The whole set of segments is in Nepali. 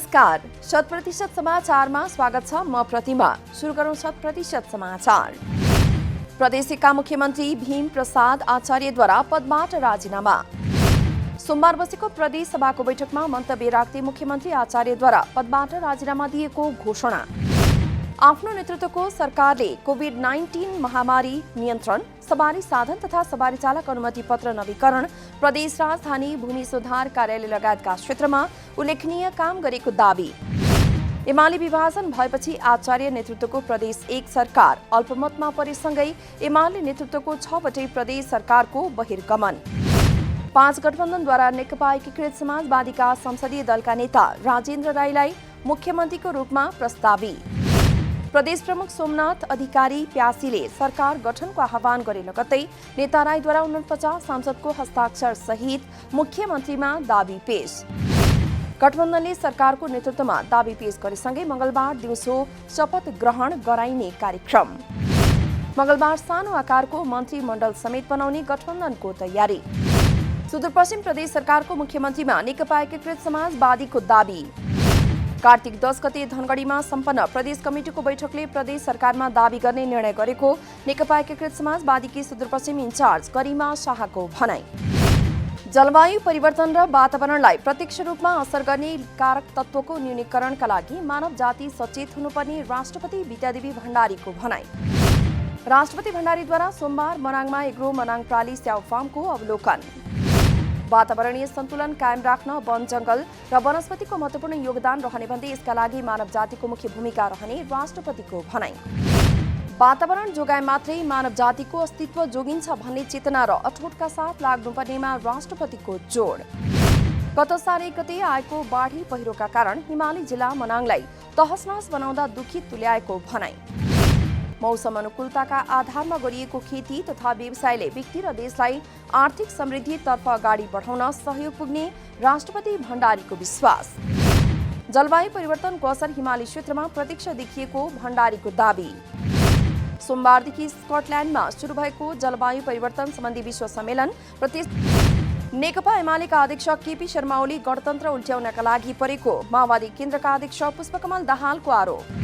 नमस्कार, 100% समाचारमा स्वागत छ। म प्रतिमा। सुरु गरौँ 100% समाचार। प्रदेशका मुख्यमन्त्री भीम प्रसाद आचार्यद्वारा पदबाट राजीनामा। सोमबार बसेको प्रदेश सभाको बैठकमा मन्तव्य राख्दै मुख्यमन्त्री आचार्यद्वारा पदबाट राजीनामा दिएको घोषणा। आफ्नो नेतृत्वको सरकारले कोभिड-19 महामारी नियन्त्रण, सवारी साधन तथा सवारी चालक अनुमति पत्र नवीकरण, प्रदेश राजधानी भूमि सुधार कार्यालय लगायतका क्षेत्रमा उल्लेखनीय काम गरेको दावी। एमाले विभाजन भएपछि आचार्य नेतृत्वको प्रदेश 1 सरकार अल्पमतमा परेसँगै एमाले नेतृत्वको 6 वटै प्रदेश सरकारको बहिर्गमन। 5 गठबन्धनद्वारा नेकपा एकीकृत समाजवादीका संसदीय दलका नेता राजेन्द्र राईलाई मुख्यमन्त्रीको रूपमा प्रस्तावी। प्रदेश प्रमुख सोमनाथ अधिकारी प्यासीले सरकार गठनको आह्वान गरे लगत्तै नेता राईद्वारा 49 सांसदको हस्ताक्षर सहित मुख्यमन्त्रीमा दावी पेश। गठबन्धनले सरकारको नेतृत्वमा दावी पेश गरेसँगै मंगलबार दिउँसो शपथ ग्रहण गराइने कार्यक्रम। मंगलबार सानो आकारको मन्त्रीमण्डल समेत बनाउने गठबन्धनको तयारी। सुदूरपश्चिम प्रदेश सरकारको मुख्यमन्त्रीमा नेकपा एकीकृत समाजवादीको दावी। कार्तिक 10 गते धनगढीमा सम्पन्न प्रदेश कमिटिको बैठकले प्रदेश सरकारमा दावी गर्ने निर्णय गरेको नेकपा एकीकृत समाजवादीकी सुदूरपश्चिम इन्चार्ज गरिमा शाहको भनाई। जलवायु परिवर्तन र वातावरणलाई प्रत्यक्ष रूपमा असर गर्ने कारक तत्त्वको न्यूनीकरणका लागि मानव जाति सचेत हुनुपर्ने राष्ट्रपति विद्यादेवी भण्डारीको भनाई। राष्ट्रपति भण्डारीद्वारा सोमबार मनाङमा एग्रो मनाङ प्राली स्याउ फार्मको अवलोकन। वातावरणीय सन्तुलन कायम राख्न वन जंगल र वनस्पतिको महत्त्वपूर्ण योगदान रहने भन्दै यसका लागि मानव जातिको मुख्य भूमिका रहने राष्ट्रपतिको भनाई। वातावरण जोगाए मात्रै मानव जातिको अस्तित्व जोगिन्छ भन्ने चेतना र अठोटका साथ लाग्नुपर्नेमा राष्ट्रपतिको जोड। गत साल 1 गते आएको बाढी पहिरोका कारण हिमाली जिल्ला मनाङलाई तहसनहस बनाउँदा दुखित तुल्याएको भनाई। मौसम अनुकूलताका आधारमा गरिएको खेती तथा व्यवसायले व्यक्ति र देशलाई आर्थिक समृद्धितर्फ अगाडि बढाउन सहयोग पुग्ने राष्ट्रपति भण्डारीको विश्वास। जलवायु परिवर्तनको असर हिमाली क्षेत्रमा प्रत्यक्ष देखिएको भण्डारीको दावी। सोमबारदेखि स्कटल्याण्डमा सुरु भएको जलवायु परिवर्तन सम्बन्धी विश्व सम्मेलन प्रति नेकपा एमालेका अध्यक्ष केपी शर्मा ओली गणतन्त्र उल्ट्याउनका लागि परेको माओवादी केन्द्रका अध्यक्ष पुष्पकमल दाहालको आरोप।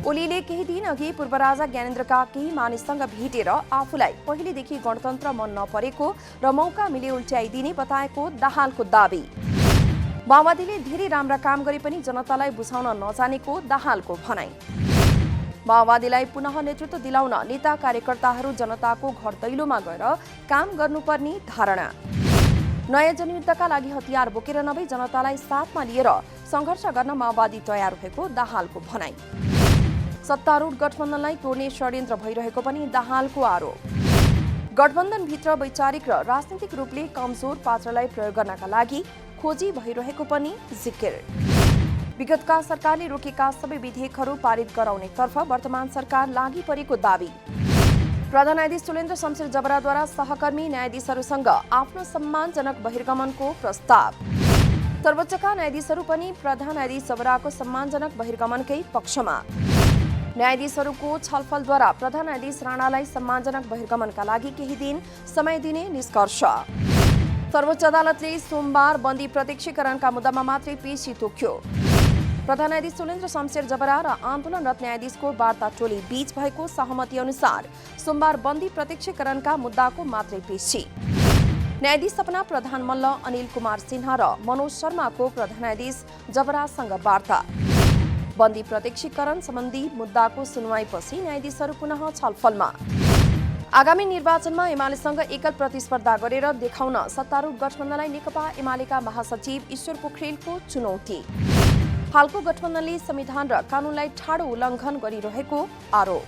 ओलीले केही दिन अघि पूर्व राजा ज्ञानेन्द्रका केही मानिससँग भेटेर आफूलाई पहिलेदेखि गणतन्त्र मन नपरेको र मौका मिले उल्ट्याइदिने बताएको दाहालको दावी। माओवादीले धेरै राम्रा काम गरे पनि जनतालाई बुझाउन नजानेको दाहालको भनाई। माओवादीलाई पुनः नेतृत्व दिलाउन नेता कार्यकर्ताहरू जनताको घर दैलोमा गएर काम गर्नुपर्ने धारणा। नयाँ जनयुद्धका लागि हतियार बोकेर नभई जनतालाई साथमा लिएर सङ्घर्ष गर्न माओवादी तयार भएको दाहालको भनाई। सत्तारूढ गठबन्धनलाई तोड्ने षड्यन्त्र भइरहेको पनि दाहालको आरोप। गठबन्धनभित्र वैचारिक र राजनीतिक रूपले कमजोर पात्रलाई प्रयोग गर्नका लागि खोजी भइरहेको पनि जिकिर। विगतका सरकारले रोकेका सबै विधेयकहरू पारित गराउनेतर्फ वर्तमान सरकार लागि परेको दावी। प्रधान न्यायाधीश सुलेन्द्र शमशेर जबराद्वारा सहकर्मी न्यायाधीशहरूसँग आफ्नो सम्मानजनक बहिर्गमनको प्रस्ताव। सर्वोच्चका न्यायाधीशहरू पनि प्रधान न्यायाधीश जबराको सम्मानजनक बहिर्गमनकै पक्षमा। न्यायाधीशहरूको छलफलद्वारा प्रधान न्यायाधीश राणालाई सम्मानजनक बहिर्गमनका लागि केही दिन समय दिने निष्कर्ष। सर्वोच्च अदालतले सोमबार बन्दी प्रत्यक्षीकरणका मुद्दामा मात्रै पेशी तोक्यो। प्रधान न्यायाधीश सुलेन्द्र शमशेर जबरा र आन्दोलनरत न्यायाधीशको वार्ता टोली बीच भएको सहमति अनुसार सोमबार बन्दी प्रत्यक्षीकरणका मुद्दाको मात्रै पेशी। न्यायाधीश सपना प्रधान मल्ल, अनिल कुमार सिन्हा र मनोज शर्माको प्रधान न्यायाधीश जबरासँग वार्ता। बन्दी प्रत्यक्षीकरण सम्बन्धी मुद्दाको सुनवाईपछि न्यायाधीशहरू पुनः छलफलमा। आगामी निर्वाचनमा एमालेसँग एकल प्रतिस्पर्धा गरेर देखाउन सत्तारूढ गठबन्धनलाई नेकपा एमालेका महासचिव ईश्वर पोखरेलको चुनौती। हालको गठबन्धनले संविधान र कानूनलाई ठाडो उल्लङ्घन गरिरहेको आरोप।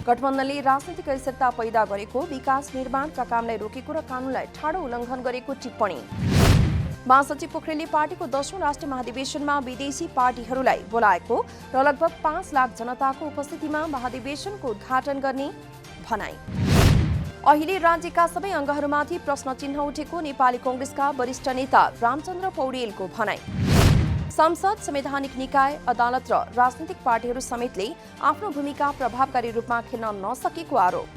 गठबन्धनले राजनीतिक अस्थिरता पैदा गरेको, विकास निर्माणका कामलाई रोकेको र कानूनलाई ठाडो उल्लङ्घन गरेको टिप्पणी। महासचिव पोखरेलले पार्टीको 10औं राष्ट्रिय महाधिवेशनमा विदेशी पार्टीहरूलाई बोलाएको र लगभग 5 लाख जनताको उपस्थितिमा महाधिवेशनको उद्घाटन गर्ने भनाई। अहिले राज्यका सबै अङ्गहरूमाथि प्रश्न चिन्ह उठेको नेपाली कांग्रेसका वरिष्ठ नेता रामचन्द्र पौडेलको भनाई। संसद, संवैधानिक निकाय, अदालत र राजनीतिक पार्टीहरू समेतले आफ्नो भूमिका प्रभावकारी रूपमा खेल्न नसकेको आरोप।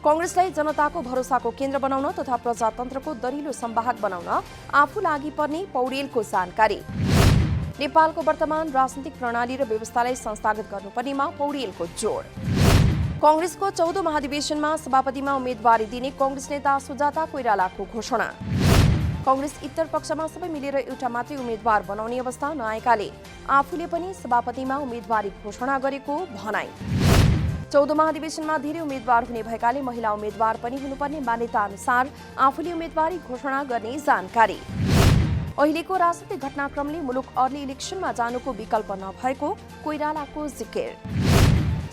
कांग्रेसलाई जनताको भरोसाको केन्द्र बनाउन तथा प्रजातन्त्रको दरिलो संवाहक बनाउन आफू लागि पर्ने पौडेलको जानकारी। नेपालको वर्तमान राजनीतिक प्रणाली र व्यवस्थालाई संस्थागत गर्नुपर्नेमा पौडेलको जोड। कांग्रेसको 14औं महाधिवेशनमा सभापतिमा उम्मेदवारी दिने कांग्रेस नेता सुजाता कोइरालाको घोषणा। कांग्रेस इत्तर पक्षमा सबै मिलेर एउटा मात्रै उम्मेदवार बनाउने अवस्था नआएकाले आफूले पनि सभापतिमा उम्मेदवारी घोषणा गरेको भनाई। 14औं महाधिवेशनमा धेरै उम्मेदवार हुने भएकाले महिला उम्मेदवार पनि हुनुपर्ने मान्यता अनुसार आफूले उम्मेदवारी घोषणा गर्ने जानकारी। अहिलेको राजनीतिक घटनाक्रमले मुलुक अर्ली इलेक्सनमा जानुको विकल्प नभएको कोइरालाको जिकिर।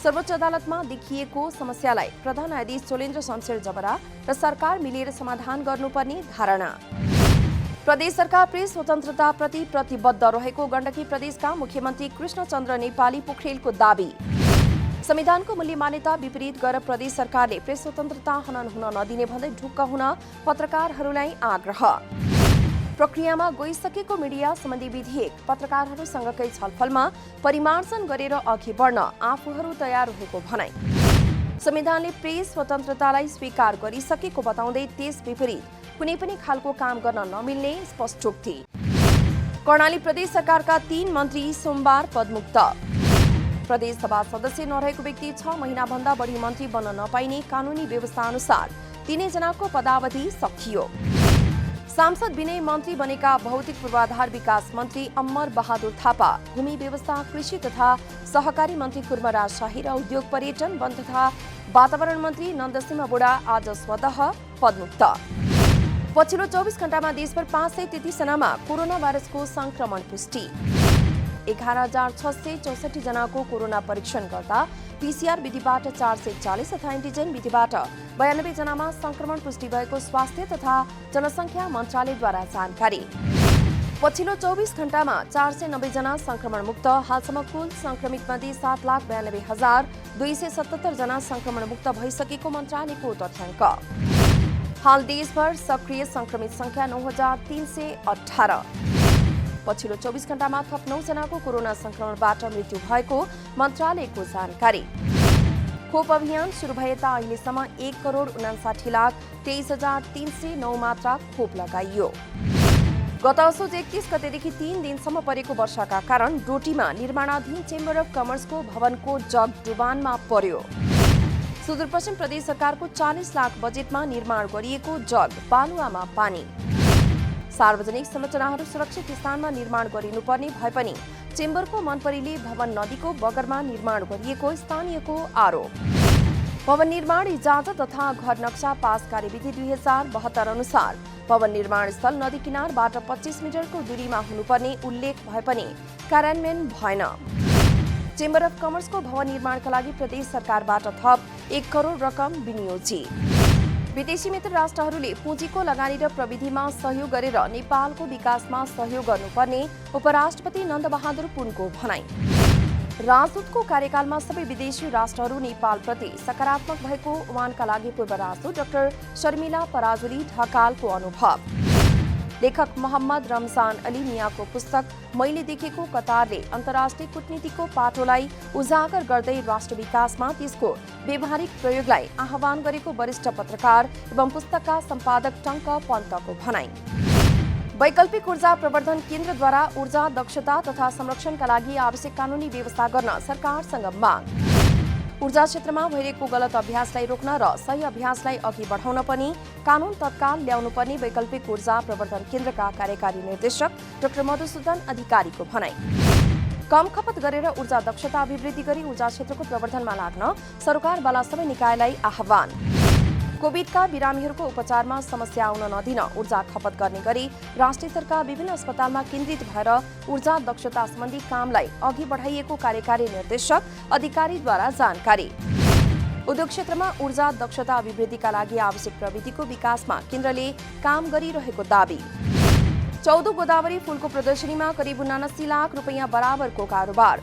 सर्वोच्च अदालतमा देखिएको समस्यालाई प्रधान न्यायाधीश चोलेन्द्र शमशेर जबरा र सरकार मिलेर समाधान गर्नुपर्ने धारणा। प्रदेश सरकार प्रेस स्वतन्त्रताप्रति प्रतिबद्ध रहेको गण्डकी प्रदेशका मुख्यमन्त्री कृष्णचन्द्र नेपाली पोखरेलको दाबी। संविधानको मूल्य मान्यता विपरीत गरेर प्रदेश सरकारले प्रेस स्वतन्त्रता हनन हुन नदिने भन्दै ढुक्क हुन पत्रकारहरूलाई आग्रह। प्रक्रियामा गइसकेको मिडिया सम्बन्धी विधेयक पत्रकारहरूसँगकै छलफलमा परिमार्जन गरेर अघि बढ्न आफूहरू तयार रहेको भनाई। संविधानले प्रेस स्वतन्त्रतालाई स्वीकार गरिसकेको बताउँदै त्यस विपरीत कुनै पनि खालको काम गर्न नमिल्ने स्पष्टोक्ति। कर्णाली प्रदेश सरकारका 3 मन्त्री सोमबार पदमुक्त। प्रदेश सभा सदस्य नरहेको व्यक्ति 6 महिनाभन्दा बढी मन्त्री बन्न नपाइने कानूनी व्यवस्था अनुसार 3 जनाको पदावधि सकियो। सांसद विनय मन्त्री बनेका भौतिक पूर्वाधार विकास मन्त्री अमर बहादुर थापा, भूमि व्यवस्था कृषि तथा सहकारी मन्त्री कुर्मराज शाही र उद्योग पर्यटन वन तथा वातावरण मन्त्री नन्दसिंह बोडा आज स्वतः पदमुक्त। पछिल्लो 24 घण्टामा देशभर 533 जनामा कोरोना भाइरसको संक्रमण पुष्टि। 11,664 जनाको कोरोना परीक्षण गर्दा पीसीआर विधिबाट 440 तथा एन्टिजेन विधिबाट 92 जनामा संक्रमण पुष्टि भएको स्वास्थ्य तथा जनसङ्ख्या मन्त्रालयद्वारा जानकारी। पछिल्लो 24 घण्टामा 490 जना संक्रमण मुक्त। हालसम्म कुल संक्रमित मध्ये 7,92,277 जना संक्रमण मुक्त भइसकेको मन्त्रालयको तथ्याङ्क। हाल देशभर सक्रिय संक्रमित संख्या 9,318। पछिल्लो 24 घण्टामा थप 9 जनाको कोरोना संक्रमणबाट मृत्यु भएको मन्त्रालयको जानकारी। खोप अभियान सुरु भए यता अहिलेसम्म 1,59,23,309 मात्रा खोप लगाइयो। गत असोज 31 गतेदेखि 3 दिनसम्म परेको वर्षाका कारण डोटीमा निर्माणाधीन चेम्बर अफ कमर्सको भवनको जग डुबानमा पर्यो। सुदूरपश्चिम प्रदेश सरकारको 40 लाख बजेटमा निर्माण गरिएको जग बालुवामा पानी। सार्वजनिक संरचनाहरू सुरक्षित स्थानमा निर्माण गरिनुपर्ने भए पनि चेम्बरको मनपरीले भवन नदीको बगरमा निर्माण गरिएको स्थानीयको आरोप। भवन निर्माण इजाजत तथा घर नक्सा पास कार्यविधि 2072 अनुसार भवन निर्माण स्थल नदी किनारबाट 25 मिटरको दूरीमा हुनुपर्ने उल्लेख भए पनि कार्यान्वयन भएन। चेम्बर अफ कमर्सको भवन निर्माणका लागि प्रदेश सरकारबाट थप 1 करोड रकम विनियोजित। विदेशी मित्र राष्ट्रहरूले पुँजीको लगानी र प्रविधिमा सहयोग गरेर नेपालको विकासमा सहयोग गर्नुपर्ने उपराष्ट्रपति नन्दबहादुर पुनको भनाई। राजदूतको कार्यकालमा सबै विदेशी राष्ट्रहरू नेपालप्रति सकारात्मक भएको उहाँका लागि पूर्व राजदूत डाक्टर शर्मिला पराजुली ढकालको अनुभव। लेखक मोहम्मद रमजान अली मियाको पुस्तक मैले देखेको कतारले अन्तर्राष्ट्रिय कूटनीतिको पाटोलाई उजागर गर्दै राष्ट्र विकासमा त्यसको व्यवहारिक प्रयोगलाई आह्वान गरेको वरिष्ठ पत्रकार एवं पुस्तकका सम्पादक टङ्क पन्तको भनाई। वैकल्पिक ऊर्जा प्रवर्धन केन्द्रद्वारा ऊर्जा दक्षता तथा संरक्षणका लागि आवश्यक कानूनी व्यवस्था गर्न सरकारसँग माग। ऊर्जा क्षेत्रमा भइरहेको गलत अभ्यासलाई रोक्न र सही अभ्यासलाई अघि बढाउन पनि कानून तत्काल ल्याउनुपर्ने वैकल्पिक ऊर्जा प्रवर्धन केन्द्रका कार्यकारी निर्देशक डाक्टर मधुसूदन अधिकारीको भनाई। कम खपत गरेर ऊर्जा दक्षता अभिवृद्धि गरी ऊर्जा क्षेत्रको प्रवर्धनमा लाग्न सरकारवाला सबै निकायलाई आह्वान। कोभिडका बिरामीहरूको उपचारमा समस्या आउन नदिन ऊर्जा खपत गर्ने गरी राष्ट्रिय स्तरका विभिन्न अस्पतालमा केन्द्रित भएर ऊर्जा दक्षता सम्बन्धी कामलाई अघि बढाइएको कार्यकारी निर्देशक अधिकारीद्वारा जानकारी। उद्योग क्षेत्रमा ऊर्जा दक्षता अभिवृद्धिका लागि आवश्यक प्रविधिको विकासमा केन्द्रले काम गरिरहेको दावी। 14 गोदावरी फूलको प्रदर्शनीमा करिब 79 लाख रुपैयाँ बराबरको कारोबार।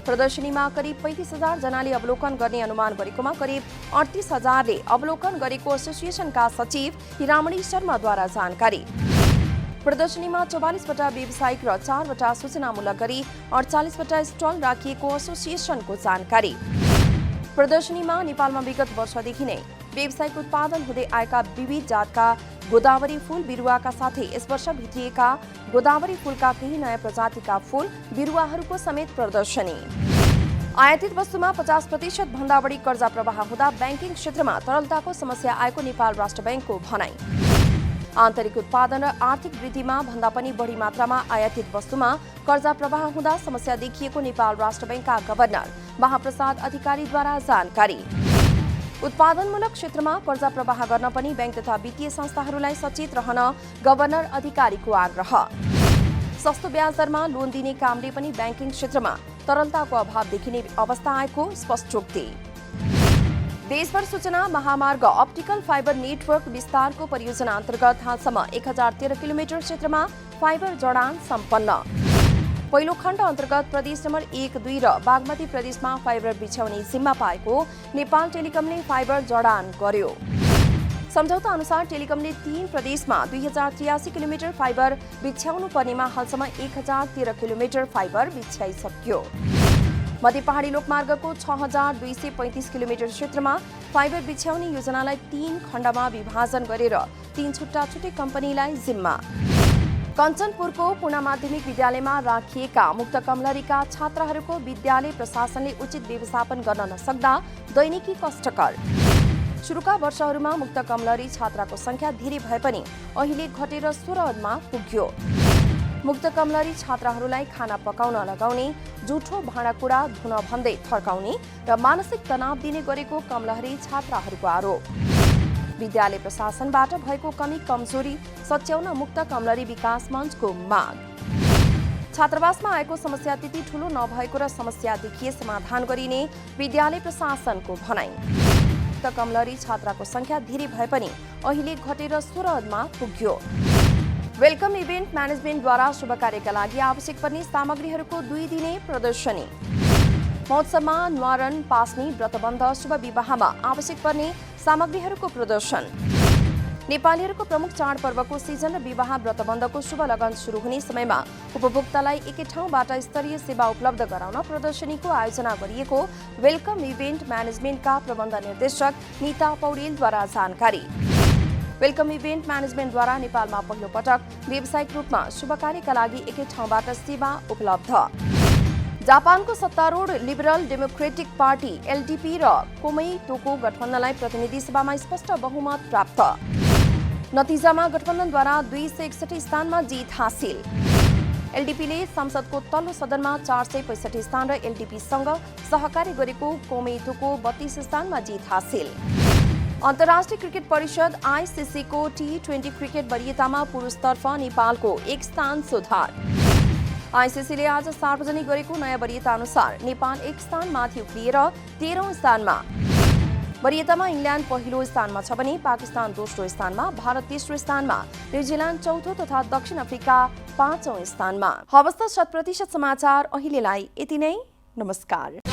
प्रदर्शनीमा करिब 35,000 जनाले अवलोकन गर्ने अनुमान गरेकोमा करिब 38,000ले अवलोकन गरेको एसोसिएसनका सचिव हिरामणी शर्माद्वारा जानकारी। प्रदर्शनीमा 44 वटा व्यावसायिक र 4 वटा सूचनामूलक गरी 48 वटा स्टल राखिएको एसोसिएसनको जानकारी। प्रदर्शनीमा नेपालमा विगत वर्षदेखि नै व्यावसायिक उत्पादन हुँदै आएका विविध जातका गोदावरी फूल बिरुवाका साथै यस वर्ष भित्रिएका गोदावरी फूलका केही नयाँ प्रजातिका फूल बिरुवाहरूको समेत प्रदर्शनी। आयातित वस्तुमा 50% भन्दा बढी कर्जा प्रवाह हुँदा ब्याङ्किङ क्षेत्रमा तरलताको समस्या आएको नेपाल राष्ट्र ब्याङ्कको भनाइ। आन्तरिक उत्पादन र आर्थिक वृद्धिमा भन्दा पनि बढी मात्रामा आयातित वस्तुमा कर्जा प्रवाह हुँदा समस्या देखिएको नेपाल राष्ट्र ब्याङ्कका गभर्नर महाप्रसाद अधिकारीद्वारा जानकारी। उत्पादनमूलक क्षेत्रमा कर्जा प्रवाह गर्न पनि ब्याङ्क तथा वित्तीय संस्थाहरूलाई सचेत रहन गभर्नर अधिकारीको आग्रह। सस्तो ब्याज दरमा लोन दिने कामले पनि ब्याङ्किङ क्षेत्रमा तरलताको अभाव देखिने अवस्था आएको स्पष्टोक्ति। देशभर सूचना महामार्ग अप्टिकल फाइबर नेटवर्क विस्तारको परियोजना अन्तर्गत हालसम्म 1013 किलोमिटर क्षेत्रमा फाइबर जडान सम्पन्न। पहिलो खण्ड अन्तर्गत प्रदेश नम्बर 1, 2 र बागमती प्रदेशमा फाइबर बिछ्याउने जिम्मा पाएको नेपाल टेलिकमले फाइबर जडान गर्यो। सम्झौता अनुसार टेलिकमले 3 प्रदेशमा 2083 किलोमिटर फाइबर बिछ्याउनु पर्नेमा हालसम्म 1013 किलोमिटर फाइबर बिछ्याइसक्यो। मध्य पहाडी लोकमार्गको 6235 किलोमिटर क्षेत्रमा फाइबर बिछ्याउने योजनालाई 3 खण्डमा विभाजन गरेर 3 छुट्टा-छुट्टै कम्पनीलाई जिम्मा। कञ्चनपुरको पूर्ण माध्यमिक विद्यालयमा राखिएका मुक्त कमलरीका छात्राहरूको विद्यालय प्रशासनले उचित व्यवस्थापन गर्न नसक्दा दैनिकी कष्टकर। सुरुका वर्षहरूमा मुक्त कमलरी छात्राको संख्या धेरै भए पनि अहिले घटेर 16 मा पुग्यो। मुक्त कमलरी छात्राहरूलाई खाना पकाउन लगाउने, जुठो भाँडाकुँडा धुन भन्दै थर्काउने र मानसिक तनाव दिने गरेको कमलहरी छात्राहरूको आरोप। विद्यालय प्रशासनबाट भएको कमी कमजोरी सच्याउन मुक्त कमलरी विकास मञ्चको माग। छात्रावासमा आएको समस्या त्यति ठूलो नभएको र समस्या देखिए समाधान गरिने विद्यालय प्रशासनको भनाइ। मुक्त कमलरी छात्राको संख्या धेरै भए पनि अहिले घटेर 16 मा पुग्यो। वेलकम इभेन्ट म्यानेजमेन्टद्वारा शुभ कार्यका लागि आवश्यक पर्ने सामग्रीहरूको 2 दिने प्रदर्शनी। महोत्सवमा न्वारन, पास्नी, व्रतबन्ध, शुभ विवाहमा आवश्यक पर्ने सामग्रीहरूको प्रदर्शन। नेपालीहरूको प्रमुख चाडपर्वको सिजन र विवाह व्रतबन्धको शुभ लगन सुरु हुने समयमा उपभोक्तालाई एकै ठाउँबाट स्तरीय सेवा उपलब्ध गराउन प्रदर्शनीको आयोजना गरिएको वेलकम इभेन्ट म्यानेजमेन्टका प्रबन्ध निर्देशक नीता पौडेलद्वारा जानकारी। वेलकम इभेन्ट म्यानेजमेन्टद्वारा नेपालमा पहिलो पटक व्यावसायिक रूपमा शुभ कार्यका लागि एकै ठाउँबाट सेवा उपलब्ध। जापानको सत्तारूढ लिबरल डेमोक्रेटिक पार्टी एलडीपी र कोमैतोको गठबन्धनलाई प्रतिनिधि सभामा स्पष्ट बहुमत प्राप्त। नतिजामा गठबन्धनद्वारा 261 स्थानमा जित हासिल। एलडीपीले संसदको तल्लो सदनमा 465 स्थान र एलडीपीसँग सहकार्य गरेको कोमैतोको 32 स्थानमा जित हासिल। अन्तर्राष्ट्रिय क्रिकेट परिषद आईसीसीको T20 क्रिकेट वरियतामा पुरुषतर्फ नेपालको 1 स्थान सुधार। आईसीसीले आज सार्वजनिक गरेको नयाँ वरियता अनुसार नेपाल 1 स्थान माथि उक्लिएर 13औं स्थानमा। वरियतामा इङ्ल्यान्ड पहिलो स्थानमा छ भने पाकिस्तान दोस्रो स्थानमा, भारत तेस्रो स्थानमा, न्युजिल्यान्ड चौथो तथा दक्षिण अफ्रिका 5औं स्थानमा। हवस् त 100% समाचार अहिलेलाई यति नै। नमस्कार।